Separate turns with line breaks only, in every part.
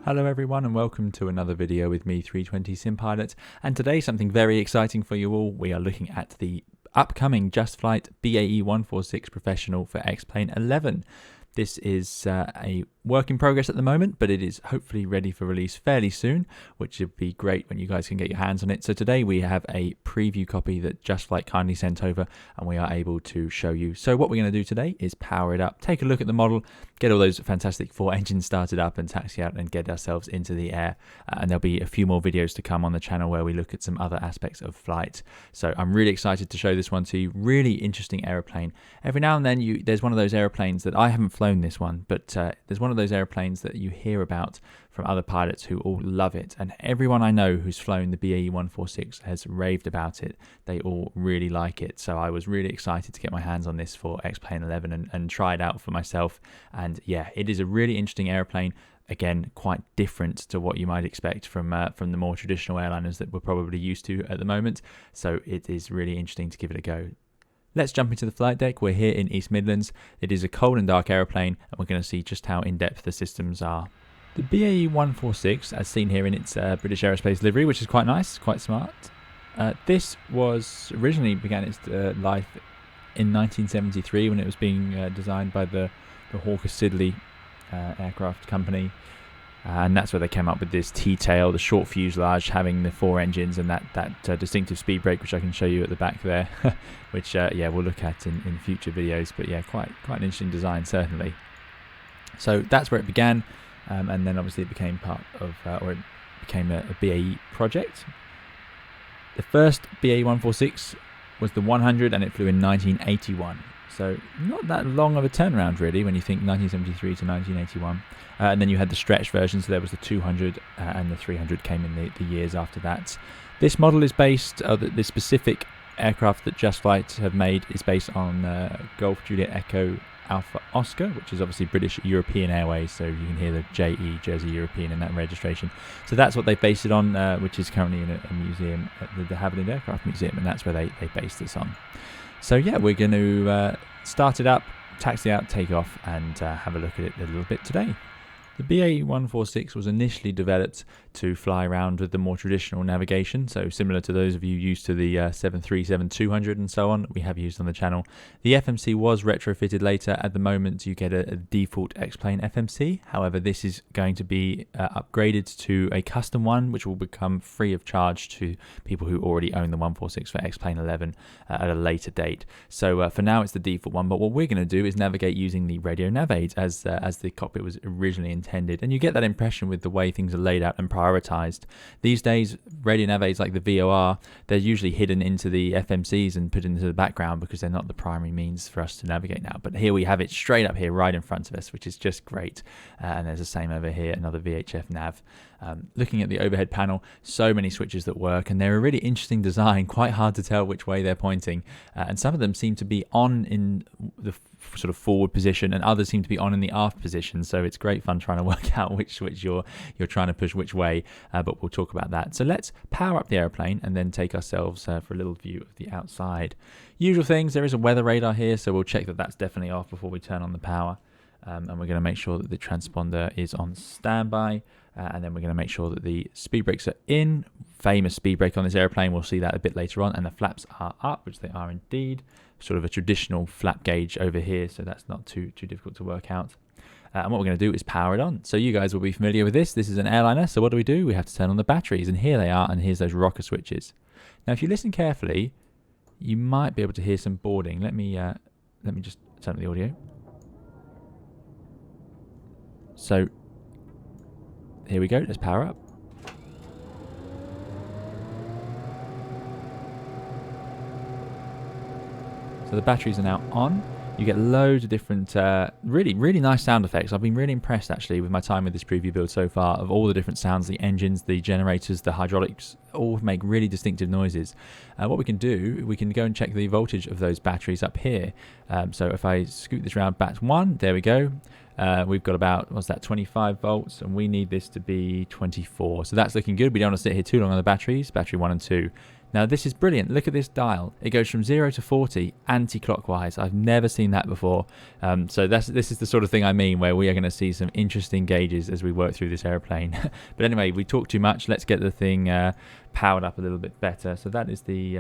Hello everyone and welcome to another video with me, 320 SimPilot, and today something very exciting for you all. We are looking at the upcoming JustFlight BAE 146 Professional for X-Plane 11. This is a work in progress at the moment, but it is hopefully ready for release fairly soon, which would be great when you guys can get your hands on it. So today we have a preview copy that JustFlight kindly sent over and we are able to show you. So what we're going to do today is power it up, take a look at the model, get all those fantastic 4 engines started up and taxi out and get ourselves into the air. And there'll be a few more videos to come on the channel where we look at some other aspects of flight. So I'm really excited to show this one to you. Really interesting aeroplane. Every now and then there's one of those airplanes that I haven't flown this one, but there's one of those airplanes that you hear about from other pilots who all love it, and everyone I know who's flown the BAE 146 has raved about it. They all really like it, so I was really excited to get my hands on this for X-Plane 11 and try it out for myself. And yeah, it is a really interesting airplane. Again, quite different to what you might expect from the more traditional airliners that we're probably used to at the moment, so it is really interesting to give it a go. Let's jump into the flight deck. We're here in East Midlands. It is a cold and dark aeroplane, and we're going to see just how in-depth the systems are. The BAE 146, as seen here in its British Aerospace livery, which is quite nice, quite smart. This was originally began its life in 1973 when it was being designed by the Hawker Siddeley aircraft company. And that's where they came up with this T-tail, the short fuselage, having the 4 engines and that distinctive speed brake, which I can show you at the back there, which yeah, we'll look at in future videos. But yeah, quite an interesting design, certainly. So that's where it began, and then obviously it became part of, or it became a BAE project. The first BAE 146 was the 100, and it flew in 1981. So not that long of a turnaround really when you think 1973 to 1981. And then you had the stretch version, so there was the 200 and the 300 came in the years after that. This model is based, this specific aircraft that JustFlight have made is based on Golf Juliet Echo Alpha Oscar, which is obviously British European Airways, so you can hear the JE, Jersey European, in that registration. So that's what they based it on, which is currently in a museum at the de Havilland Aircraft Museum, and that's where they based this on. So yeah, we're going to start it up, taxi out, take off, and have a look at it a little bit today. The BAE 146 was initially developed to fly around with the more traditional navigation, so similar to those of you used to the 737-200 and so on that we have used on the channel. The FMC was retrofitted later. At the moment you get a default X-Plane FMC, however this is going to be upgraded to a custom one which will become free of charge to people who already own the 146 for X-Plane 11 at a later date. So for now it's the default one, but what we're going to do is navigate using the radio nav aids as the cockpit was originally intended, and you get that impression with the way things are laid out and prioritized. These days radio nav aids like the VOR, they're usually hidden into the FMCs and put into the background because they're not the primary means for us to navigate now, but here we have it straight up here right in front of us, which is just great. And there's the same over here, another VHF nav. Looking at the overhead panel, so many switches that work, and they're a really interesting design, quite hard to tell which way they're pointing, and some of them seem to be on in the sort of forward position and others seem to be on in the aft position, so it's great fun trying to work out which switch you're trying to push which way, but we'll talk about that. So let's power up the airplane and then take ourselves for a little view of the outside. Usual things, there is a weather radar here, so we'll check that that's definitely off before we turn on the power, and we're going to make sure that the transponder is on standby. And then we're going to make sure that the speed brakes are in. Famous speed brake on this airplane, we'll see that a bit later on. And the flaps are up, which they are indeed. Sort of a traditional flap gauge over here, so that's not too difficult to work out. And what we're going to do is power it on. So you guys will be familiar with this. This is an airliner, so what do? We have to turn on the batteries, and here they are, and here's those rocker switches. Now if you listen carefully, you might be able to hear some boarding. Let me just turn up the audio. So here we go, let's power up. So the batteries are now on. You get loads of different, really nice sound effects. I've been really impressed actually with my time with this preview build so far of all the different sounds, the engines, the generators, the hydraulics, all make really distinctive noises. What we can do, we can go and check the voltage of those batteries up here. So if I scoot this around bat 1, there we go. We've got about, what's that, 25 volts, and we need this to be 24. So that's looking good. We don't want to sit here too long on the batteries, battery 1 and 2. Now this is brilliant. Look at this dial. It goes from 0 to 40 anti-clockwise. I've never seen that before. So this is the sort of thing I mean, where we are going to see some interesting gauges as we work through this airplane. But anyway, we talked too much. Let's get the thing powered up a little bit better. So that is the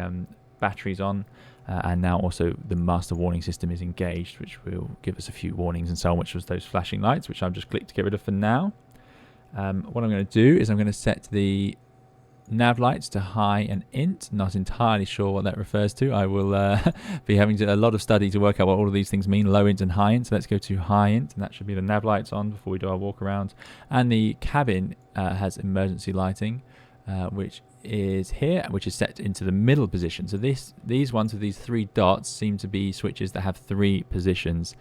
batteries on. And now also the master warning system is engaged, which will give us a few warnings and so on, which was those flashing lights, which I've just clicked to get rid of for now. What I'm going to do is I'm going to set the nav lights to high and int. Not entirely sure what that refers to. I will be having a lot of study to work out what all of these things mean, low int and high int. So let's go to high int, and that should be the nav lights on before we do our walk around. And the cabin has emergency lighting, which is here, which is set into the middle position. So these ones with these 3 dots seem to be switches that have 3 positions.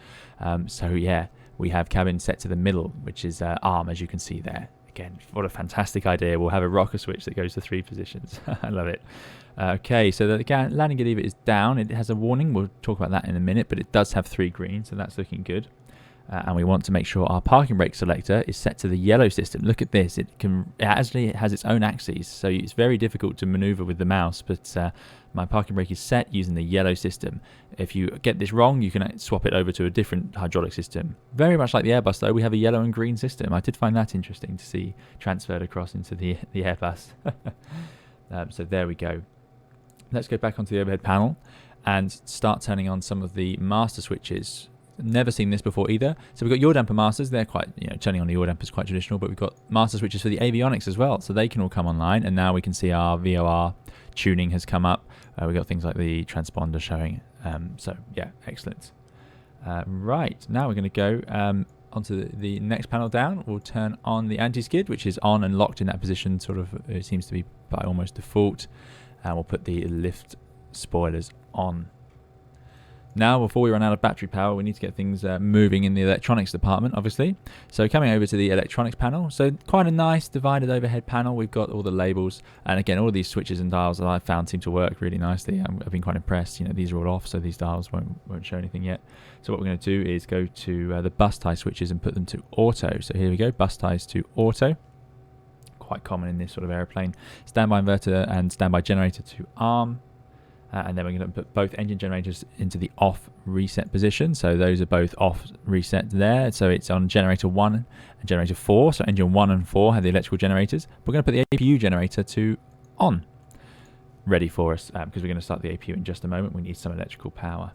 So yeah, we have cabin set to the middle, which is arm, as you can see there. Again, what a fantastic idea. We'll have a rocker switch that goes to 3 positions. I love it. Okay, so the landing gear lever is down. It has a warning. We'll talk about that in a minute, but it does have 3 green, so that's looking good. And we want to make sure our parking brake selector is set to the yellow system. Look at this. It actually has its own axes, so it's very difficult to maneuver with the mouse, but my parking brake is set using the yellow system. If you get this wrong, you can swap it over to a different hydraulic system. Very much like the Airbus, though, we have a yellow and green system. I did find that interesting to see transferred across into the Airbus. So there we go. Let's go back onto the overhead panel and start turning on some of the master switches. Never seen this before either. So we've got yaw damper masters. They're quite, turning on the yaw damper is quite traditional, but we've got master switches for the avionics as well. So they can all come online, and now we can see our VOR tuning has come up. We've got things like the transponder showing. So yeah, excellent. Right, now we're going to go onto the next panel down. We'll turn on the anti-skid, which is on and locked in that position, sort of, it seems to be by almost default. And we'll put the lift spoilers on. Now, before we run out of battery power, we need to get things moving in the electronics department, obviously. So coming over to the electronics panel. So quite a nice divided overhead panel. We've got all the labels. And again, all of these switches and dials that I've found seem to work really nicely. I've been quite impressed. These are all off, so these dials won't show anything yet. So what we're going to do is go to the bus tie switches and put them to auto. So here we go, bus ties to auto. Quite common in this sort of airplane. Standby inverter and standby generator to arm. And then we're going to put both engine generators into the off reset position. So those are both off reset there. So it's on generator 1 and generator 4. So engine 1 and 4 have the electrical generators. We're going to put the APU generator to on, ready for us, because we're going to start the APU in just a moment. We need some electrical power.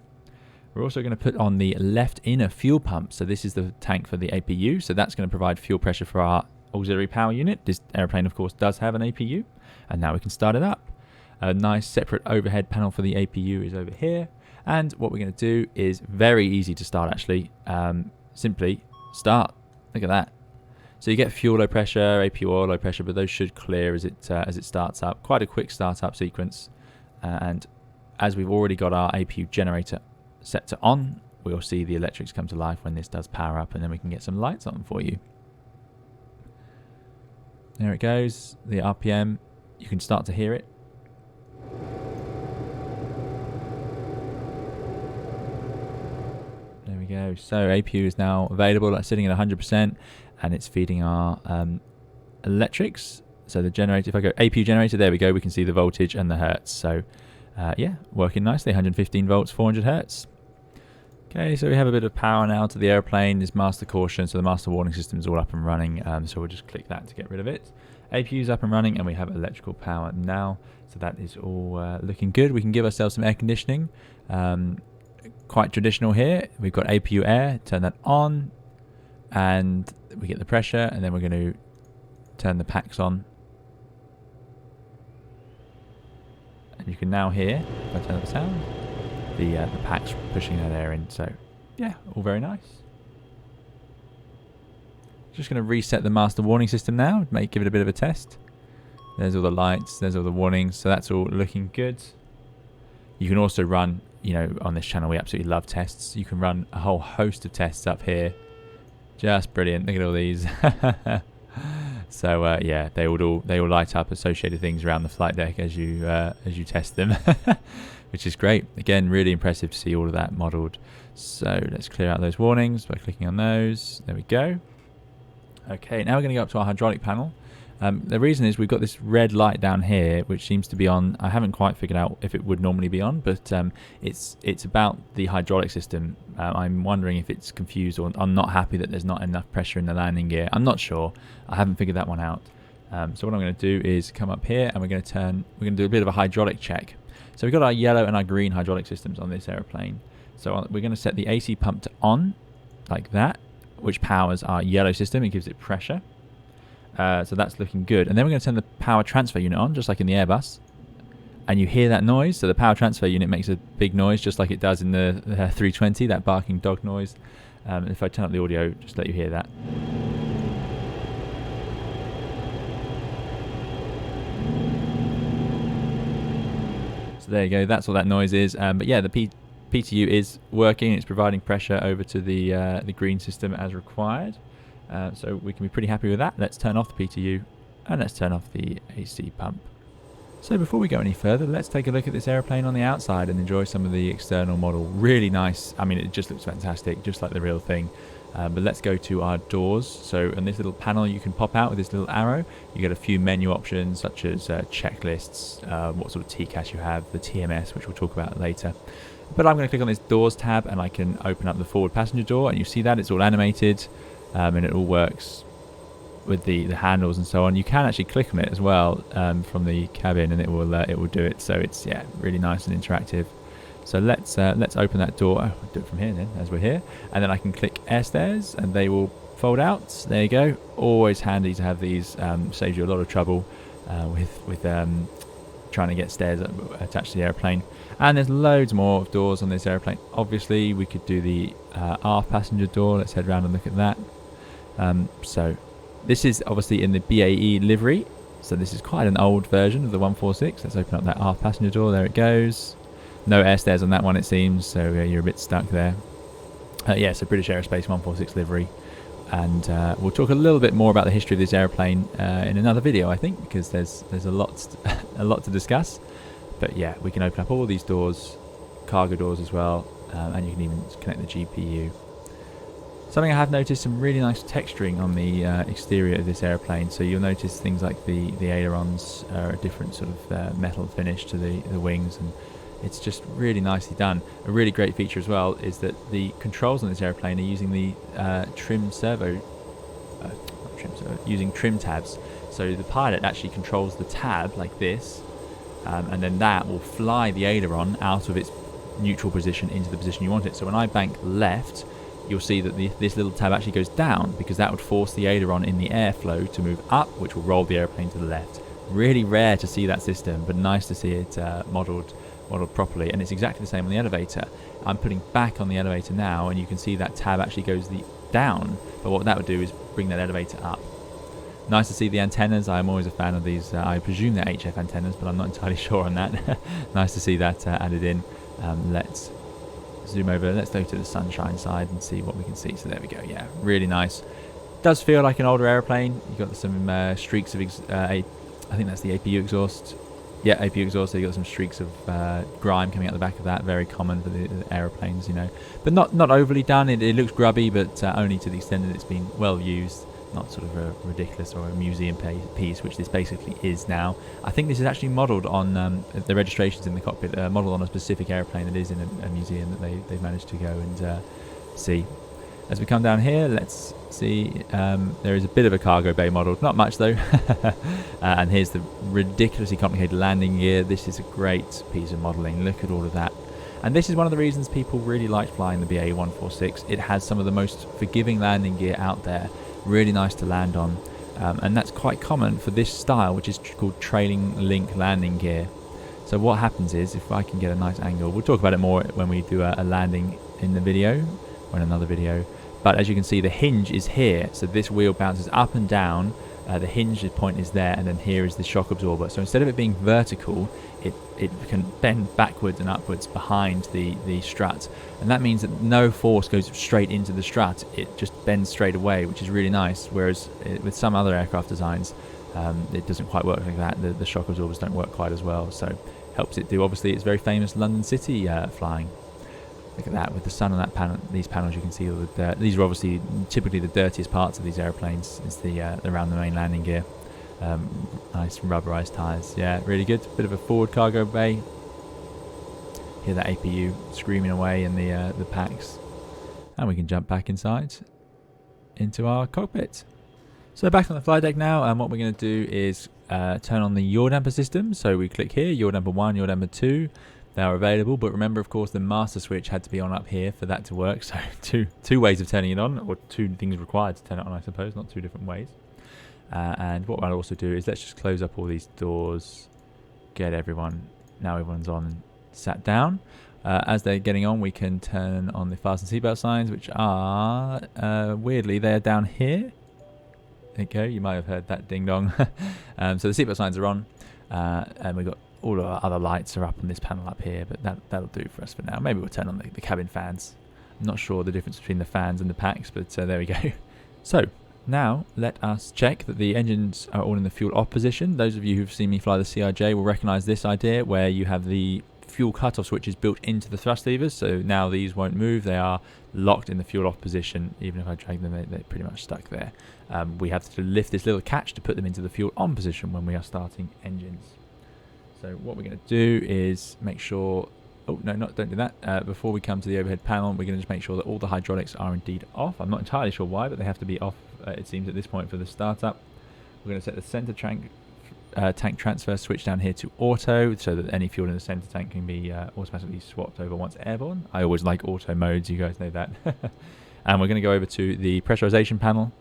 We're also going to put on the left inner fuel pump. So this is the tank for the APU. So that's going to provide fuel pressure for our auxiliary power unit. This airplane, of course, does have an APU. And now we can start it up. A nice separate overhead panel for the APU is over here. And what we're going to do is very easy to start, actually. Simply start. Look at that. So you get fuel low pressure, APU oil low pressure, but those should clear as it starts up. Quite a quick startup sequence. And as we've already got our APU generator set to on, we'll see the electrics come to life when this does power up, and then we can get some lights on for you. There it goes. The RPM. You can start to hear it. There we go. So APU is now available. That's sitting at 100%, and it's feeding our electrics. So the generator, if I go APU generator, there we go. We can see the voltage and the hertz. So yeah, working nicely. 115 volts, 400 hertz. Okay, so we have a bit of power now to the airplane. There's master caution, so the master warning system is all up and running. So we'll just click that to get rid of it. APU is up and running, and we have electrical power now. So that is all looking good. We can give ourselves some air conditioning. Quite traditional here. We've got APU air. Turn that on, and we get the pressure, and then we're going to turn the packs on. And you can now hear, if I turn up the sound, the packs pushing that air in. So yeah, all very nice. Just going to reset the master warning system now, give it a bit of a test. There's all the lights, there's all the warnings, so that's all looking good. You can also run, on this channel we absolutely love tests. You can run a whole host of tests up here. Just brilliant. Look at all these. So yeah, they all light up associated things around the flight deck as you test them, which is great. Again, really impressive to see all of that modelled. So let's clear out those warnings by clicking on those. There we go. Okay, now we're going to go up to our hydraulic panel, The reason is we've got this red light down here, which seems to be on. I haven't quite figured out if it would normally be on, but it's about the hydraulic system. I'm wondering if it's confused, or I'm not happy that there's not enough pressure in the landing gear. I'm not sure. I haven't figured that one out. So what I'm going to do is come up here, and we're going to do a bit of a hydraulic check. So we've got our yellow and our green hydraulic systems on this aeroplane. So we're going to set the AC pump to on, like that, which powers our yellow system. It gives it pressure. So that's looking good. And then we're going to turn the power transfer unit on, just like in the Airbus. And you hear that noise. So the power transfer unit makes a big noise, just like it does in the 320, that barking dog noise. If I turn up the audio, just let you hear that. So there you go. That's what that noise is. But yeah, the PTU is working. It's providing pressure over to the green system as required. So we can be pretty happy with that. Let's turn off the PTU and let's turn off the AC pump. So before we go any further, let's take a look at this airplane on the outside and enjoy some of the external model. Really nice. I mean, it just looks fantastic, just like the real thing. But let's go to our doors. So on this little panel you can pop out with this little arrow. You get a few menu options such as checklists, what sort of TCAS you have, the TMS, which we'll talk about later. But I'm going to click on this doors tab and I can open up the forward passenger door, and you see that it's all animated. And it all works with the handles and so on. You can actually click on it as well from the cabin, and it will do it. So it's really nice and interactive. So let's open that door. I'll do it from here then, as we're here, and then I can click air stairs, and they will fold out. There you go. Always handy to have these. Saves you a lot of trouble with trying to get stairs attached to the airplane. And there's loads more doors on this airplane. Obviously, we could do the aft passenger door. Let's head around and look at that. So this is obviously in the BAE livery. So this is quite an old version of the 146. Let's open up that aft passenger door. There it goes. No air stairs on that one, it seems. So you're a bit stuck there. Yeah, so British Aerospace 146 livery. And we'll talk a little bit more about the history of this airplane in another video, I think, because there's a lot to discuss. But yeah, we can open up all these doors, cargo doors as well, and you can even connect the GPU. Something I have noticed, some really nice texturing on the exterior of this airplane. So you'll notice things like the ailerons are a different sort of metal finish to the wings, and it's just really nicely done. A really great feature as well is that the controls on this airplane are using the using trim tabs. So the pilot actually controls the tab like this, and then that will fly the aileron out of its neutral position into the position you want it. So when I bank left, you'll see that this little tab actually goes down, because that would force the aileron in the airflow to move up, which will roll the airplane to the left. Really rare to see that system, but nice to see it modelled properly. And it's exactly the same on the elevator. I'm putting back on the elevator now, and you can see that tab actually goes down, but what that would do is bring that elevator up. Nice to see the antennas. I'm always a fan of these. I presume they're HF antennas, but I'm not entirely sure on that. Nice to see that added in. Let's zoom over. Let's go to the sunshine side and see what we can see. So there we go. Yeah, really nice. Does feel like an older airplane. You've got some streaks of I think that's the APU exhaust. Yeah, APU exhaust. So you've got some streaks of grime coming out the back of that. Very common for the aeroplanes, you know. But not overly done. It looks grubby, but only to the extent that it's been well used. Not sort of a ridiculous or a museum piece, which this basically is now. I think this is actually modelled on the registrations in the cockpit, modelled on a specific airplane that is in a museum that they've managed to go and see. As we come down here, let's see, there is a bit of a cargo bay modelled, not much though. And here's the ridiculously complicated landing gear. This is a great piece of modelling. Look at all of that. And this is one of the reasons people really like flying the BAE 146. It has some of the most forgiving landing gear out there. Really nice to land on, and that's quite common for this style, which is called trailing link landing gear. So what happens is, if I can get a nice angle, we'll talk about it more when we do a landing in the video or in another video, but as you can see, the hinge is here, so this wheel bounces up and down. The hinge point is there, and then here is the shock absorber. So instead of it being vertical, it can bend backwards and upwards behind the strut, and that means that no force goes straight into the strut. It just bends straight away, which is really nice. Whereas with some other aircraft designs, it doesn't quite work like that. The shock absorbers don't work quite as well, so helps it do. Obviously, it's very famous London City flying. Look at that with the sun on that panel. These panels, you can see all the dirt. These are obviously typically the dirtiest parts of these airplanes. It's around the main landing gear. Nice rubberized tyres. Yeah, really good. Bit of a forward cargo bay. Hear that APU screaming away in the packs. And we can jump back inside into our cockpit. So back on the flight deck now, and what we're going to do is turn on the yaw damper system. So we click here, yaw damper 1, yaw damper 2. They are available, but remember, of course, the master switch had to be on up here for that to work. So two ways of turning it on, or two things required to turn it on, I suppose, not two different ways. And what I'll also do is let's just close up all these doors, get everyone, now everyone's on and sat down. As they're getting on, we can turn on the fasten seatbelt signs, which are, weirdly, they're down here. There you go, you might have heard that ding dong. So the seatbelt signs are on, and we've got all of our other lights are up on this panel up here, but that'll do for us for now. Maybe we'll turn on the cabin fans. I'm not sure the difference between the fans and the packs, but there we go. So now let us check that the engines are all in the fuel off position. Those of you who've seen me fly the CRJ will recognize this idea where you have the fuel cutoff switches built into the thrust levers, so now these won't move. They are locked in the fuel off position. Even if I drag them, they're pretty much stuck there. We have to lift this little catch to put them into the fuel on position when we are starting engines. So what we're going to do is make sure, oh no, don't do that. Before we come to the overhead panel, we're going to just make sure that all the hydraulics are indeed off. I'm not entirely sure why, but they have to be off, it seems, at this point for the startup. We're going to set the center tank transfer switch down here to auto, so that any fuel in the center tank can be automatically swapped over once airborne. I always like auto modes, you guys know that. And we're going to go over to the pressurization panel,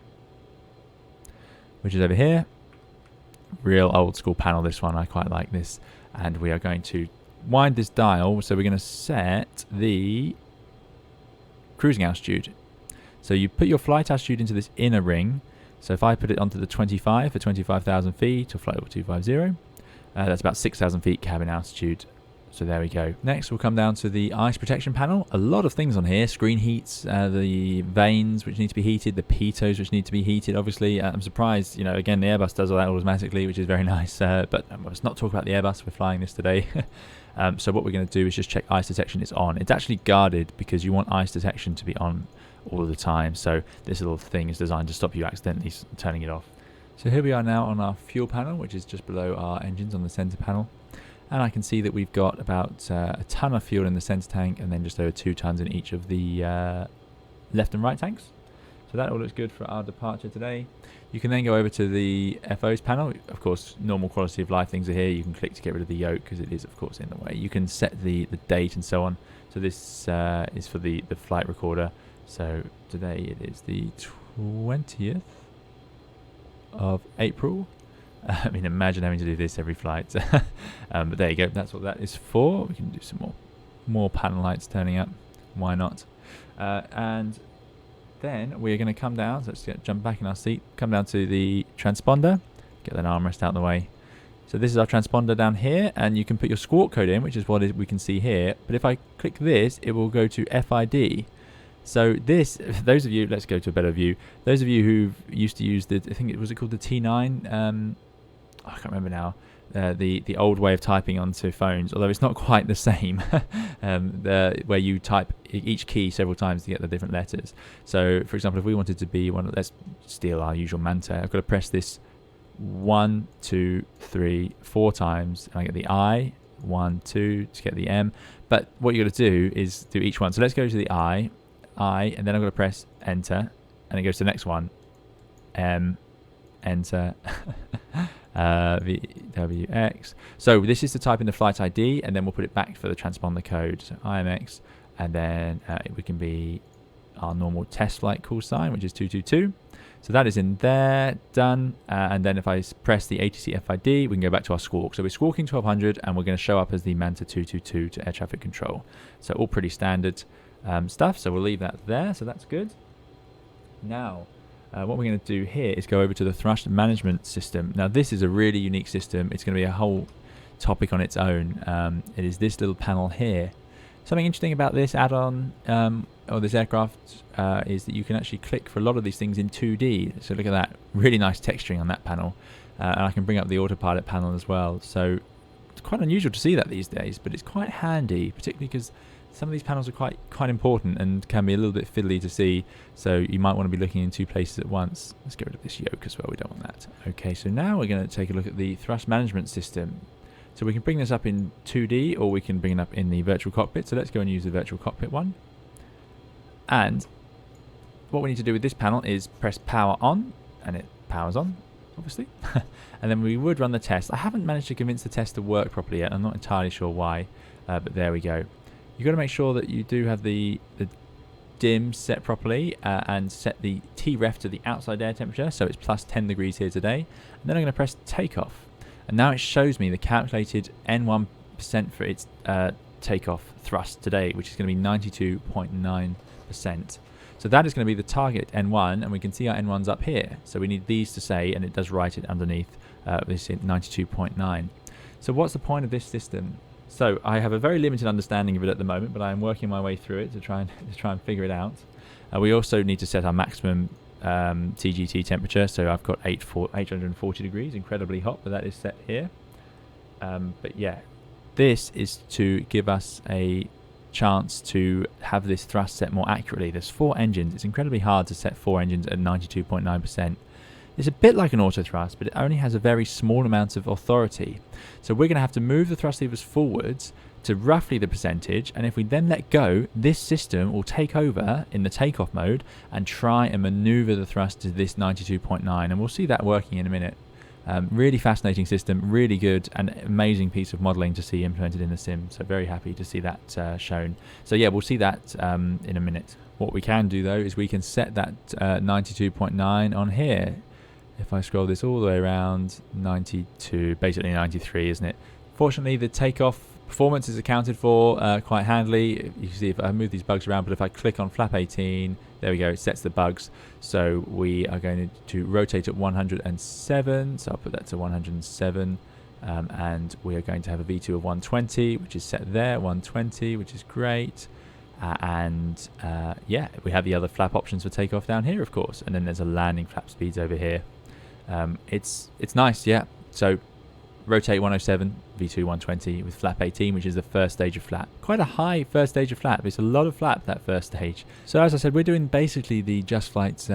which is over here. Real old school panel, this one. I quite like this. And we are going to wind this dial, so we're going to set the cruising altitude. So you put your flight altitude into this inner ring. So if I put it onto the 25 for 25,000 feet, or flight level 250, that's about 6,000 feet cabin altitude. So there we go. Next we'll come down to the ice protection panel. A lot of things on here. Screen heats, the vanes which need to be heated, the pitos which need to be heated. Obviously, I'm surprised, you know, again, the Airbus does all that automatically, which is very nice. But let's not talk about the Airbus. We're flying this today. So what we're going to do is just check ice detection is on. It's actually guarded because you want ice detection to be on all of the time. So this little thing is designed to stop you accidentally turning it off. So here we are now on our fuel panel, which is just below our engines on the center panel. And I can see that we've got about a ton of fuel in the center tank and then just over 2 tons in each of the left and right tanks. So that all looks good for our departure today. You can then go over to the FOs panel. Of course, normal quality of life things are here. You can click to get rid of the yoke because it is, of course, in the way. You can set the date and so on. So this is for the flight recorder. So today it is the 20th of April. I mean, imagine having to do this every flight. But there you go. That's what that is for. We can do some more panel lights turning up. Why not? And then we're going to come down. So let's jump back in our seat. Come down to the transponder. Get that armrest out of the way. So this is our transponder down here. And you can put your squawk code in, which is what we can see here. But if I click this, it will go to FID. So this, those of you, let's go to a better view. Those of you who used to use I think it was called the T9. I can't remember now. The old way of typing onto phones, although it's not quite the same. Where you type each key several times to get the different letters. So, for example, if we wanted to be let's steal our usual Manta. I've got to press this 1, 2, 3, 4 times, and I get the I. 1, 2 to get the M. But what you got to do is do each one. So let's go to the I, and then I'm going to press enter, and it goes to the next one. M, enter. VWX. So this is to type in the flight ID, and then we'll put it back for the transponder code. So IMX, and then we can be our normal test flight call sign, which is 222. So that is in there, done. And then if I press the ATC FID, we can go back to our squawk. So we're squawking 1200, and we're going to show up as the Manta 222 to air traffic control. So all pretty standard stuff. So we'll leave that there. So that's good. Now, what we're going to do here is go over to the thrust management system. Now, this is a really unique system. It's going to be a whole topic on its own. It is this little panel here. Something interesting about this add-on or this aircraft is that you can actually click for a lot of these things in 2D. So look at that, really nice texturing on that panel. And I can bring up the autopilot panel as well. So it's quite unusual to see that these days, but it's quite handy, particularly because some of these panels are quite important and can be a little bit fiddly to see, so you might want to be looking in two places at once. Let's get rid of this yoke as well, we don't want that. Okay, so now we're going to take a look at the thrust management system. So we can bring this up in 2D, or we can bring it up in the virtual cockpit. So let's go and use the virtual cockpit one. And what we need to do with this panel is press power on, and it powers on, obviously. And then we would run the test. I haven't managed to convince the test to work properly yet. I'm not entirely sure why, but there we go. You've got to make sure that you do have the dim set properly, and set the TREF to the outside air temperature, so it's plus 10 degrees here today. And then I'm going to press takeoff. And now it shows me the calculated N1% for its takeoff thrust today, which is going to be 92.9%. So that is going to be the target N1, and we can see our N1's up here. So we need these to say, and it does write it underneath this 92.9. So what's the point of this system? So I have a very limited understanding of it at the moment, but I am working my way through it to try and figure it out. We also need to set our maximum TGT temperature. So I've got 840 degrees, incredibly hot, but that is set here. But yeah, this is to give us a chance to have this thrust set more accurately. There's 4 engines. It's incredibly hard to set 4 engines at 92.9%. It's a bit like an auto thrust, but it only has a very small amount of authority. So we're going to have to move the thrust levers forwards to roughly the percentage, and if we then let go, this system will take over in the takeoff mode and try and maneuver the thrust to this 92.9, and we'll see that working in a minute. Really fascinating system, really good, and amazing piece of modelling to see implemented in the sim. So very happy to see that shown. So yeah, we'll see that in a minute. What we can do though is we can set that 92.9 on here. If I scroll this all the way around, 92, basically 93, isn't it? Fortunately, the takeoff performance is accounted for quite handily. You can see if I move these bugs around, but if I click on flap 18, there we go, it sets the bugs. So we are going to rotate at 107, so I'll put that to 107, and we are going to have a V2 of 120, which is set there, 120, which is great. Yeah, we have the other flap options for takeoff down here, of course, and then there's a landing flap speeds over here. It's nice, yeah. So rotate 107, V2 120 with flap 18, which is the first stage of flap. Quite a high first stage of flap. It's a lot of flap, that first stage. So as I said, we're doing basically the JustFlight's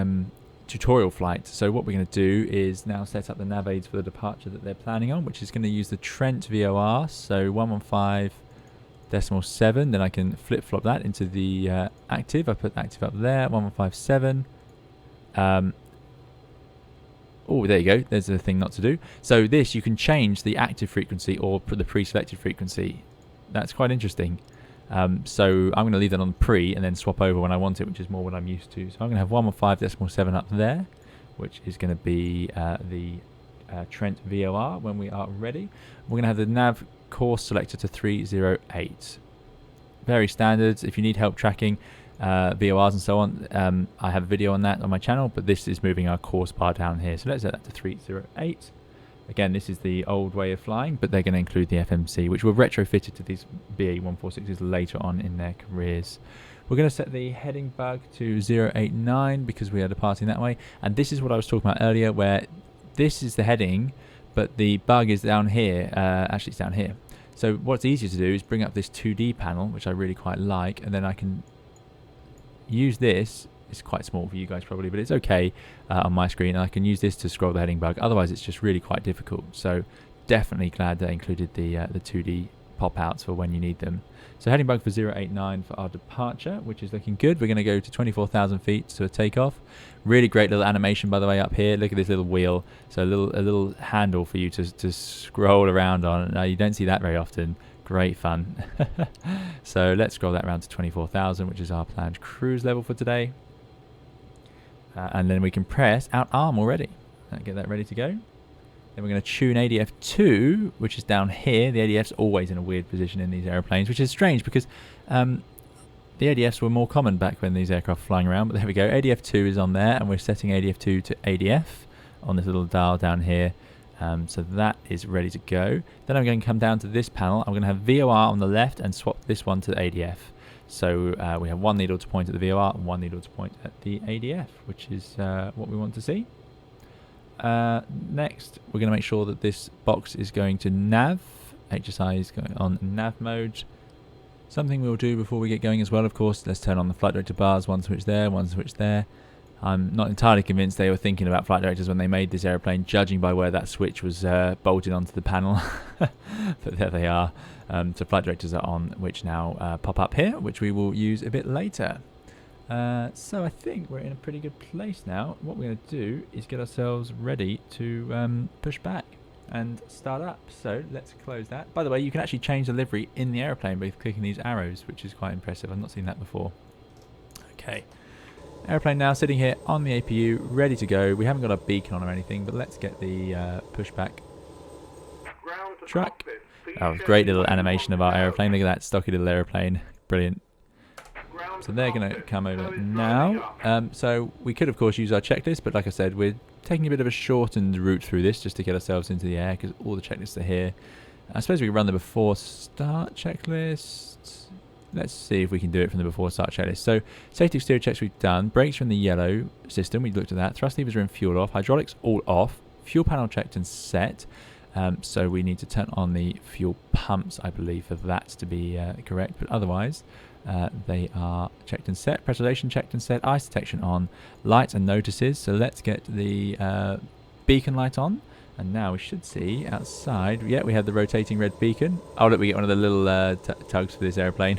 tutorial flight. So what we're going to do is now set up the nav aids for the departure that they're planning on, which is going to use the Trent VOR. So 115.7, then I can flip-flop that into the active. I put active up there, 115.7. Oh, there you go. There's the thing not to do. So this, you can change the active frequency or the pre-selected frequency. That's quite interesting. So I'm going to leave that on pre and then swap over when I want it, which is more what I'm used to. So I'm going to have 115.7 up there, which is going to be the Trent VOR when we are ready. We're going to have the nav course selector to 308. Very standard. If you need help tracking VORs and so on, I have a video on that on my channel, but this is moving our course bar down here. So let's set that to 308. Again, this is the old way of flying, but they're going to include the FMC, which were retrofitted to these BAE 146s later on in their careers. We're going to set the heading bug to 089 because we are departing that way. And this is what I was talking about earlier, where this is the heading, but the bug is down here. Actually, it's down here. So what's easier to do is bring up this 2D panel, which I really quite like, and then I can use this. It's quite small for you guys probably, but it's okay on my screen. And I can use this to scroll the heading bug. Otherwise, it's just really quite difficult. So definitely glad they included the 2D pop-outs for when you need them. So heading bug for 089 for our departure, which is looking good. We're going to go to 24,000 feet to a takeoff. Really great little animation, by the way, up here. Look at this little wheel. So a little handle for you to scroll around on. Now, you don't see that very often. Great fun. So let's scroll that around to 24,000, which is our planned cruise level for today. And then we can press out arm already. Get that ready to go. Then we're going to tune ADF 2, which is down here. The ADF's always in a weird position in these airplanes, which is strange because the ADFs were more common back when these aircraft were flying around. But there we go. ADF 2 is on there, and we're setting ADF 2 to ADF on this little dial down here. So that is ready to go. Then I'm going to come down to this panel. I'm going to have VOR on the left and swap this one to ADF. So we have one needle to point at the VOR and one needle to point at the ADF, which is what we want to see. Next, we're going to make sure that this box is going to nav. HSI is going on nav mode. Something we'll do before we get going as well, of course, let's turn on the flight director bars. One switch there, one switch there. I'm not entirely convinced they were thinking about flight directors when they made this aeroplane, judging by where that switch was bolted onto the panel. But there they are. So flight directors are on, which now pop up here, which we will use a bit later. So I think we're in a pretty good place now. What we're going to do is get ourselves ready to push back and start up. So let's close that. By the way, you can actually change the livery in the aeroplane by clicking these arrows, which is quite impressive. I've not seen that before. Okay. Airplane now sitting here on the APU, ready to go. We haven't got a beacon on or anything, but let's get the pushback truck. Oh, great little animation of our aeroplane. Look at that stocky little aeroplane. Brilliant. So they're going to come over now. So we could, of course, use our checklist, but like I said, we're taking a bit of a shortened route through this just to get ourselves into the air because all the checklists are here. I suppose we can run the before start checklist. Let's see if we can do it from the before start checklist. So safety exterior checks we've done. Brakes are in the yellow system. We looked at that. Thrust levers are in fuel off. Hydraulics all off. Fuel panel checked and set. So we need to turn on the fuel pumps, I believe, for that to be correct. But otherwise, they are checked and set. Pressurization checked and set. Ice detection on. Lights and notices. So let's get the beacon light on. And now we should see outside. Yeah, we have the rotating red beacon. Oh, look, we get one of the little tugs for this airplane.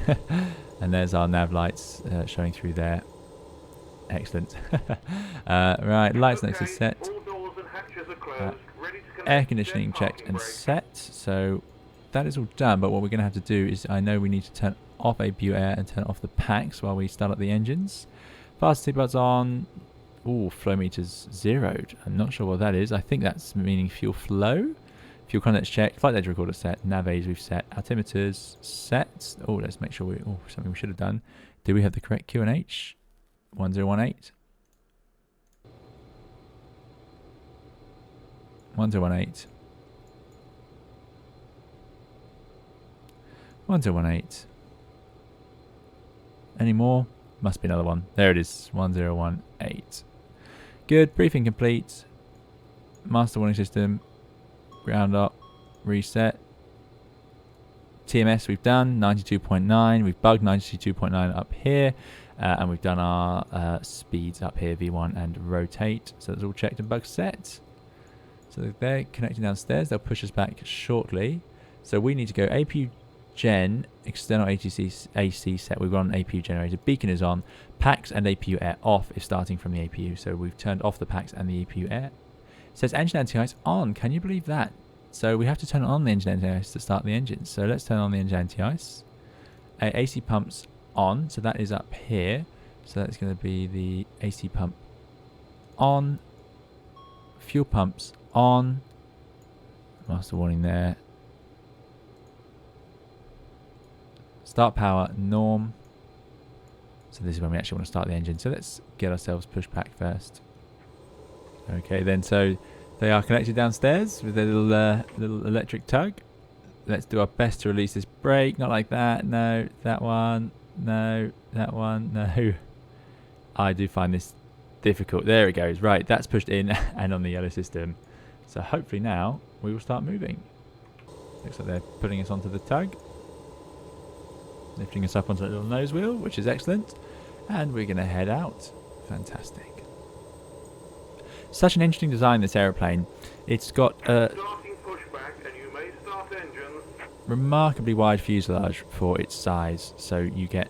And there's our nav lights showing through there. Excellent. Right, lights next to set. Air conditioning checked and set. So that is all done. But what we're going to have to do is, I know we need to turn off APU air and turn off the packs while we start up the engines. Fast seatbelts on. Ooh, flow meters zeroed. I'm not sure what that is. I think that's meaning fuel flow. Fuel contents checked. Flight edge recorder set. Nav aids we've set. Altimeters set. Oh, let's make sure we... Oh, something we should have done. Do we have the correct QNH? 1018. 1018. 1018. Any more? Must be another one. There it is. 1018. Good. Briefing complete. Master warning system. Ground up. Reset. TMS we've done. 92.9. We've bugged 92.9 up here. And we've done our speeds up here. V1 and rotate. So that's all checked and bug set. So they're connecting downstairs. They'll push us back shortly. So we need to go APU Gen, external AC set. We've got an APU generator. Beacon is on. Packs and APU air off if starting from the APU. So we've turned off the packs and the APU air. It says engine anti-ice on. Can you believe that? So we have to turn on the engine anti-ice to start the engines. So let's turn on the engine anti-ice. AC pumps on. So that is up here. So that's going to be the AC pump on. Fuel pumps on. Master warning there. Start power, norm. So this is when we actually want to start the engine. So let's get ourselves pushed back first. Okay, then so they are connected downstairs with a little electric tug. Let's do our best to release this brake. Not like that. No, that one. No, that one. No. I do find this difficult. There it goes. Right, that's pushed in and on the yellow system. So hopefully now we will start moving. Looks like they're putting us onto the tug. Lifting us up onto that little nose wheel, which is excellent. And we're going to head out. Fantastic. Such an interesting design, this aeroplane. It's got a remarkably wide fuselage for its size. So you get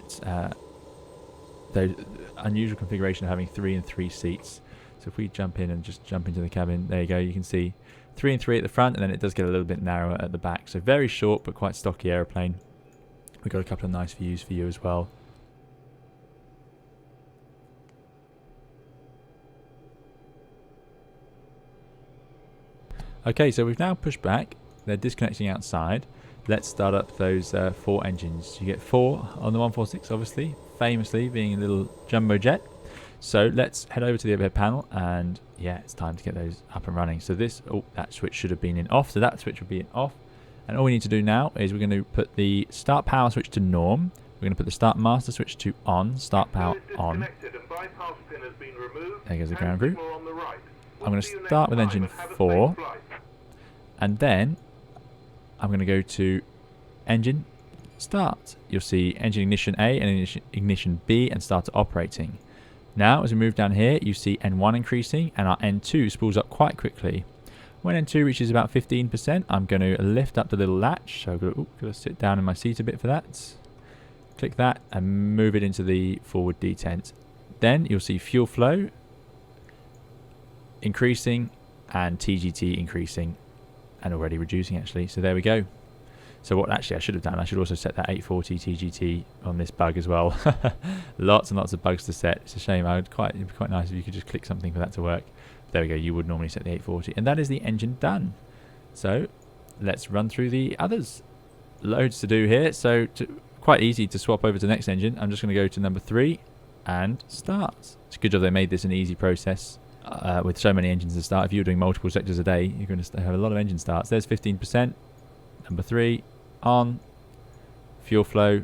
the unusual configuration of having 3 and 3 seats. So if we jump in and just jump into the cabin, there you go. You can see 3 and 3 at the front, and then it does get a little bit narrower at the back. So very short, but quite stocky aeroplane. We've got a couple of nice views for you as well. Okay, so we've now pushed back. They're disconnecting outside. Let's start up those 4 engines. You get 4 on the 146, obviously, famously being a little jumbo jet. So let's head over to the overhead panel, and yeah, it's time to get those up and running. So this, oh, that switch should have been in off, so that switch will be in off. And all we need to do now is we're going to put the start power switch to norm. We're going to put the start master switch to on. Start power on. There goes the ground group. I'm going to start with engine 4. And then I'm going to go to engine start. You'll see engine ignition A and ignition B and start operating. Now, as we move down here, you see N1 increasing and our N2 spools up quite quickly. When N2 reaches about 15%, I'm going to lift up the little latch. So I've got to sit down in my seat a bit for that. Click that and move it into the forward detent. Then you'll see fuel flow increasing and TGT increasing and already reducing actually. So there we go. So what actually I should have done, I should also set that 840 TGT on this bug as well. Lots and lots of bugs to set. It's a shame. It'd be quite nice if you could just click something for that to work. There we go. You would normally set the 840. And that is the engine done. So let's run through the others. Loads to do here. So quite easy to swap over to the next engine. I'm just going to go to number 3 and start. It's a good job they made this an easy process with so many engines to start. If you're doing multiple sectors a day, you're going to have a lot of engine starts. There's 15%. Number 3 on. Fuel flow.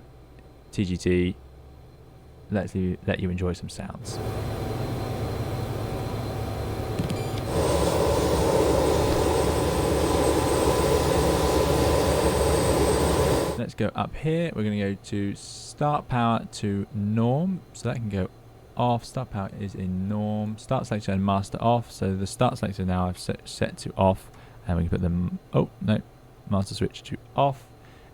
TGT. Let you enjoy some sounds. Let's go up here. We're going to go to start power to norm. So that can go off. Start power is in norm. Start selector and master off. So the start selector now I've set to off. And we can put them, oh no, master switch to off.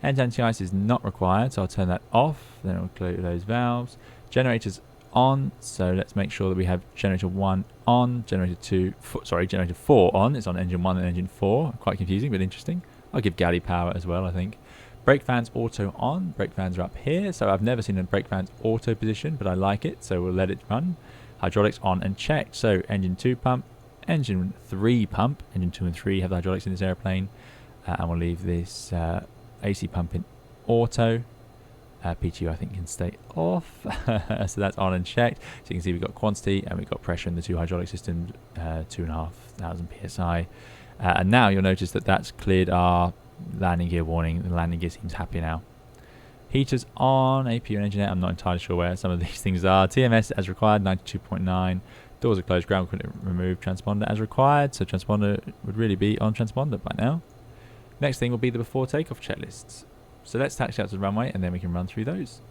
End anti-ice is not required. So I'll turn that off. Then I'll close those valves. Generators on. So let's make sure that we have generator 1 on. Generator 4 on. It's on engine 1 and engine 4. Quite confusing, but interesting. I'll give galley power as well, I think. Brake fans auto on. Brake fans are up here. So I've never seen a brake fans auto position, but I like it. So we'll let it run. Hydraulics on and checked. So engine 2 pump, engine 3 pump. Engine 2 and 3 have the hydraulics in this airplane. And we'll leave this AC pump in auto. PTU I think can stay off. So that's on and checked. So you can see we've got quantity and we've got pressure in the 2 hydraulic systems, 2,500 psi. And now you'll notice that that's cleared our landing gear warning. The landing gear seems happy now. Heaters on, APU and engine. I'm not entirely sure where some of these things are. TMS as required, 92.9. Doors are closed, ground equipment removed, transponder as required. So transponder would really be on transponder by now. Next thing will be the before takeoff checklists. So let's taxi out to the runway and then we can run through those.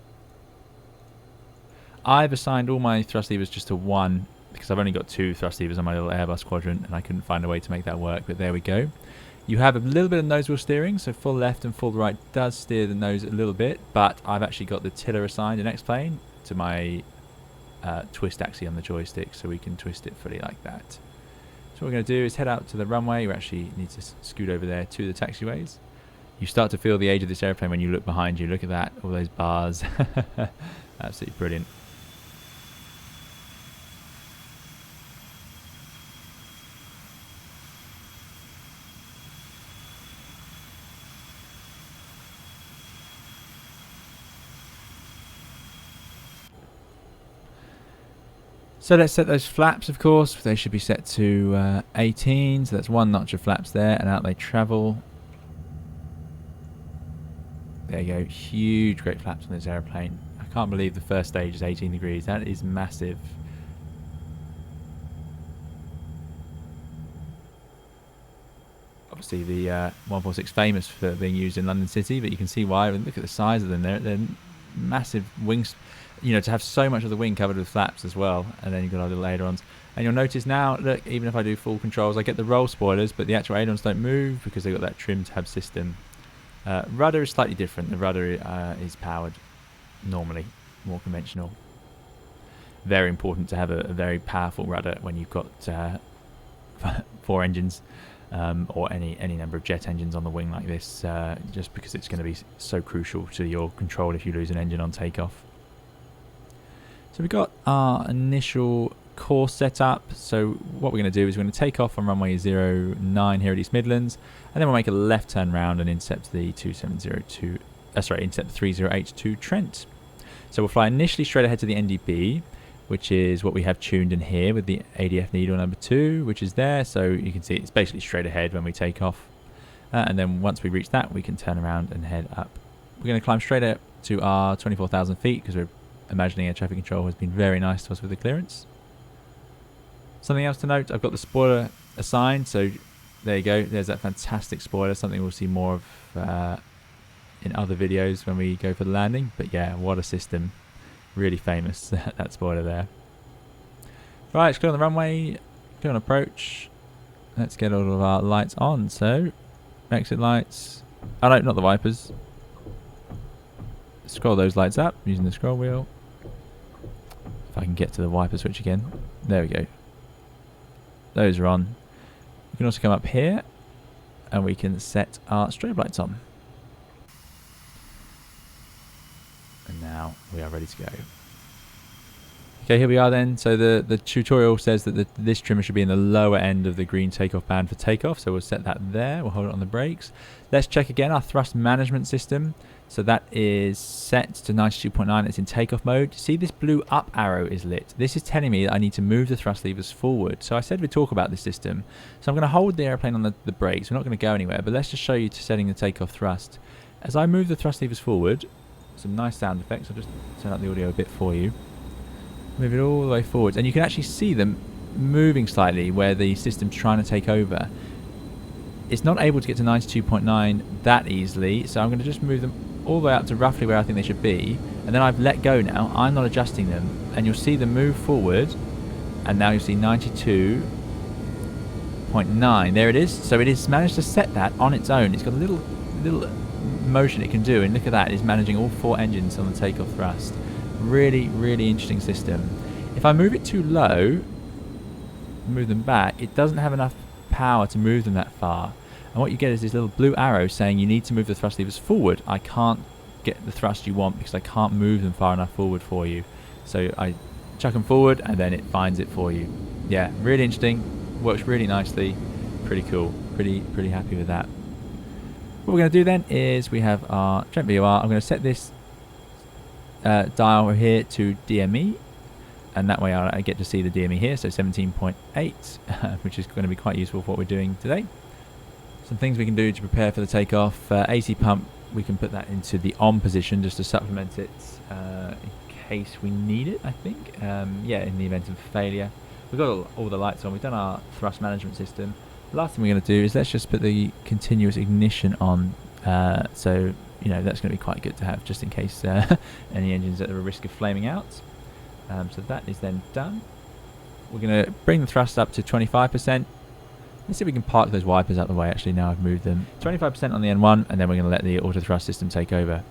I've assigned all my thrust levers just to 1 because I've only got 2 thrust levers on my little Airbus quadrant and I couldn't find a way to make that work, but there we go. You have a little bit of nose wheel steering, so full left and full right does steer the nose a little bit, but I've actually got the tiller assigned in X-Plane to my twist axis on the joystick, so we can twist it fully like that. So what we're going to do is head out to the runway. You actually need to scoot over there to the taxiways. You start to feel the age of this airplane when you look behind you. Look at that, all those bars. Absolutely brilliant. So let's set those flaps, of course. They should be set to 18, so that's 1 notch of flaps there, and out they travel. There you go, huge great flaps on this airplane. I can't believe the first stage is 18 degrees. That is massive. Obviously the 146 famous for being used in London City, but you can see why. Look at the size of them. They're massive wings. You know, to have so much of the wing covered with flaps as well, and then you've got other ailerons. And you'll notice now, look, even if I do full controls, I get the roll spoilers, but the actual ailerons don't move because they've got that trim tab system. Rudder is slightly different. The rudder is powered normally, more conventional. Very important to have a very powerful rudder when you've got 4 engines or any number of jet engines on the wing like this, just because it's going to be so crucial to your control if you lose an engine on takeoff. So we've got our initial course set up. So what we're going to do is we're going to take off on runway 09 here at East Midlands, and then we'll make a left turn round and intercept the intercept 3082 Trent. So we'll fly initially straight ahead to the NDB, which is what we have tuned in here with the ADF needle number 2, which is there. So you can see it's basically straight ahead when we take off. And then once we reach that, we can turn around and head up. We're going to climb straight up to our 24,000 feet because we're imagining air traffic control has been very nice to us with the clearance. Something else to note, I've got the spoiler assigned, so there you go, there's that fantastic spoiler, something we'll see more of in other videos when we go for the landing. But yeah, what a system. Really famous, that spoiler there. Right, let's go on the runway, go on approach. Let's get all of our lights on. So, exit lights. Oh no, not the wipers. Scroll those lights up using the scroll wheel. If I can get to the wiper switch again. There we go. Those are on. We can also come up here and we can set our strobe lights on. And now we are ready to go. Okay, here we are then. So the tutorial says that this trimmer should be in the lower end of the green takeoff band for takeoff. So we'll set that there. We'll hold it on the brakes. Let's check again our thrust management system. So that is set to 92.9. It's in takeoff mode. See, this blue up arrow is lit. This is telling me that I need to move the thrust levers forward. So I said we'd talk about this system. So I'm going to hold the airplane on the brakes. We're not going to go anywhere, but let's just show you to setting the takeoff thrust. As I move the thrust levers forward, some nice sound effects. I'll just turn up the audio a bit for you. Move it all the way forwards, and you can actually see them moving slightly where the system's trying to take over. It's not able to get to 92.9 that easily, so I'm going to just move them all the way up to roughly where I think they should be, and then I've let go now. I'm not adjusting them, and you'll see them move forward, and now you'll see 92.9. There it is. So it has managed to set that on its own. It's got a little motion it can do, and look at that. It's managing all 4 engines on the takeoff thrust. Really, really interesting system. If I move it too low, move them back, it doesn't have enough power to move them that far. And what you get is this little blue arrow saying you need to move the thrust levers forward. I can't get the thrust you want because I can't move them far enough forward for you. So I chuck them forward and then it finds it for you. Yeah, really interesting. Works really nicely. Pretty cool. Pretty happy with that. What we're going to do then is we have our Trent VOR. I'm going to set this dial here to DME, and that way I get to see the DME here, so 17.8, which is going to be quite useful for what we're doing today. Some things we can do to prepare for the takeoff. AC pump, we can put that into the on position just to supplement it in case we need it, I think. Yeah, in the event of failure. We've got all the lights on. We've done our thrust management system. The last thing we're going to do is let's just put the continuous ignition on, so you know that's going to be quite good to have just in case any engines that are at risk of flaming out. So that is then done. We're going to bring the thrust up to 25%. Let's see if we can park those wipers out of the way. Actually, now I've moved them. 25% on the N1, and then we're going to let the auto thrust system take over.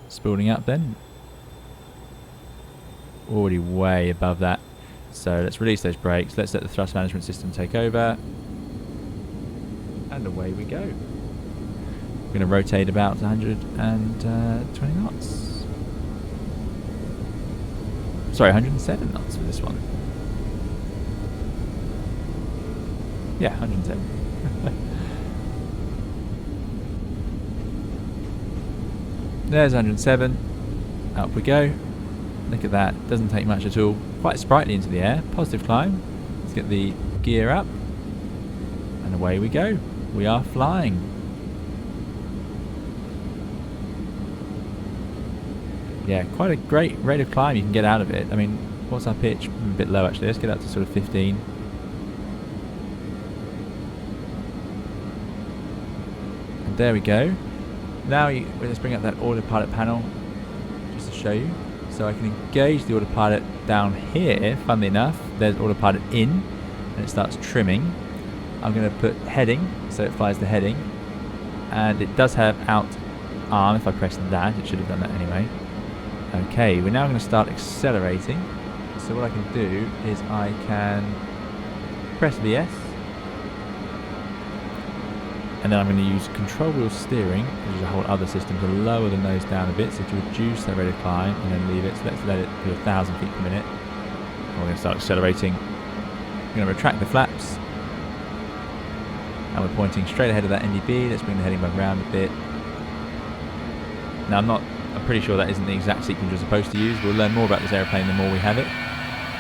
Spooling up then. Already way above that. So let's release those brakes. Let's let the thrust management system take over. And away we go. We're going to rotate about 120 knots. Sorry, 107 knots for this one. Yeah, 107. There's 107. Up we go. Look at that. Doesn't take much at all. Quite sprightly into the air. Positive climb. Let's get the gear up. And away we go. We are flying. Yeah, quite a great rate of climb you can get out of it. I mean, what's our pitch? A bit low actually. Let's get up to sort of 15. And there we go. Now let's bring up that autopilot panel just to show you. So I can engage the autopilot down here. Funnily enough, there's autopilot in and it starts trimming. I'm going to put heading, so it flies the heading. And it does have out arm. If I press that, it should have done that anyway. Okay, we're now going to start accelerating. So what I can do is I can press VS, and then I'm going to use control wheel steering, which is a whole other system, to lower the nose down a bit, so to reduce that rate of climb, and then leave it. So let's let it do 1,000 feet per minute. And we're going to start accelerating. We're going to retract the flaps, and we're pointing straight ahead of that NDB. Let's bring the heading back around a bit. Now I'm pretty sure that isn't the exact sequence you're supposed to use. We'll learn more about this airplane the more we have it.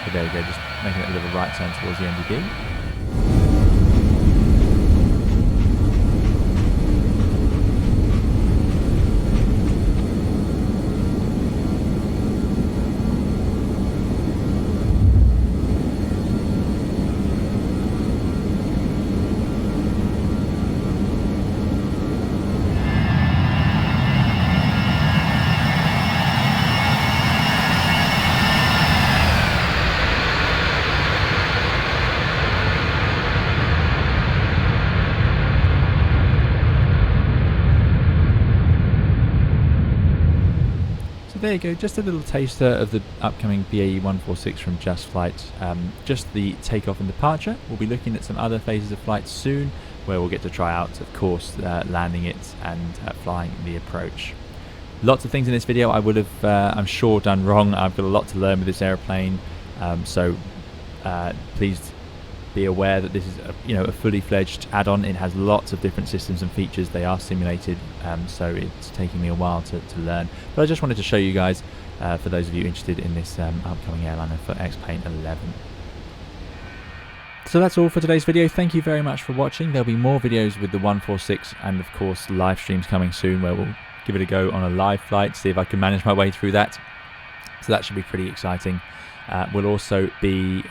But there we go, just making it a bit of a right turn towards the NDB. So there you go, just a little taster of the upcoming BAE 146 from JustFlight. Just the takeoff and departure. We'll be looking at some other phases of flight soon, where we'll get to try out, of course, landing it and flying the approach. Lots of things in this video I would have, I'm sure, done wrong. I've got a lot to learn with this airplane, so please be aware that this is a fully fledged add-on. It has lots of different systems and features. They are simulated, so it's taking me a while to learn. But I just wanted to show you guys, for those of you interested in this upcoming airliner for X-Plane 11. So that's all for today's video. Thank you very much for watching. There'll be more videos with the 146 and of course live streams coming soon, where we'll give it a go on a live flight, see if I can manage my way through that. So that should be pretty exciting. We'll also be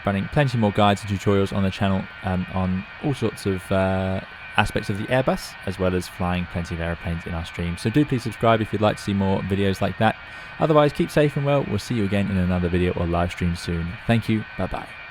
running plenty more guides and tutorials on the channel on all sorts of aspects of the Airbus, as well as flying plenty of aeroplanes in our stream. So do please subscribe if you'd like to see more videos like that. Otherwise, keep safe and well. We'll see you again in another video or live stream soon. Thank you. Bye bye.